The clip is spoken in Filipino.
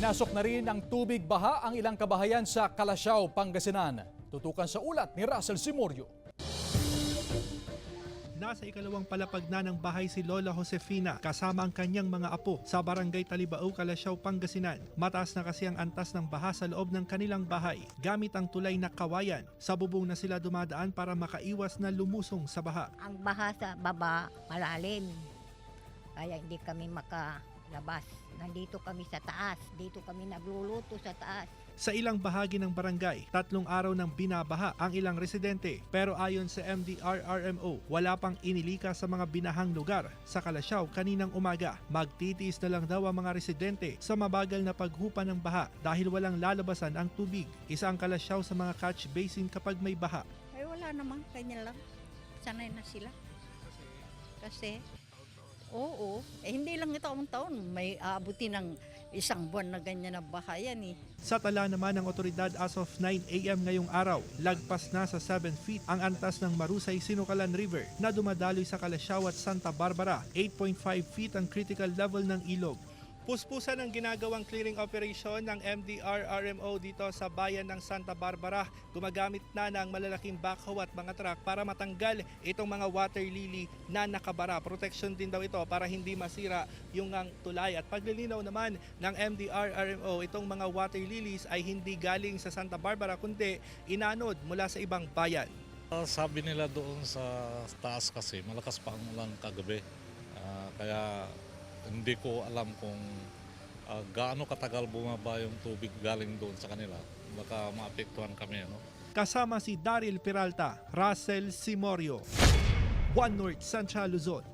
Pinasok na rin ng tubig baha ang ilang kabahayan sa Calasiao, Pangasinan. Tutukan sa ulat ni Russell Simorio. Nasa ikalawang palapag na ng bahay si Lola Josefina kasama ang kanyang mga apo sa barangay Talibao, Calasiao, Pangasinan. Mataas na kasi ang antas ng baha sa loob ng kanilang bahay. Gamit ang tulay na kawayan, sa bubong na sila dumadaan para makaiwas na lumusong sa baha. Ang baha sa baba malalim, kaya hindi kami makalabas. Nandito kami sa taas, dito kami nagluluto sa taas. Sa ilang bahagi ng barangay, 3 araw nang binabaha ang ilang residente. Pero ayon sa MDRRMO, wala pang inilika sa mga binahang lugar sa Calasiao kaninang umaga. Magtitiis na lang daw ang mga residente sa mabagal na paghupa ng baha dahil walang lalabasan ang tubig. Isa ang Calasiao sa mga catch basin kapag may baha. Ay wala naman, kanya lang. Sanay na sila. Kasi, oo, hindi lang ito ang taon. May aabuti ng 1 buwan na ganyan na baha yan eh. Sa tala naman ng otoridad as of 9 a.m. ngayong araw, lagpas na sa 7 feet ang antas ng Marusay Sinukalan River na dumadaloy sa Calasiao at Santa Barbara. 8.5 feet ang critical level ng ilog. Puspusan ang ginagawang clearing operation ng MDRRMO dito sa bayan ng Santa Barbara. Gumagamit na ng malalaking backhoe at mga truck para matanggal itong mga water lily na nakabara. Protection din daw ito para hindi masira yung tulay. At paglilinaw naman ng MDRRMO, itong mga water lilies ay hindi galing sa Santa Barbara kundi inanod mula sa ibang bayan. Sabi nila doon sa taas kasi malakas pa ang ulan kagabi. Kaya hindi ko alam kung gaano katagal bumaba yung tubig galing doon sa kanila. Baka maapektuhan kami. Kasama si Daryl Peralta, Russell Simorio, One North Central Luzon.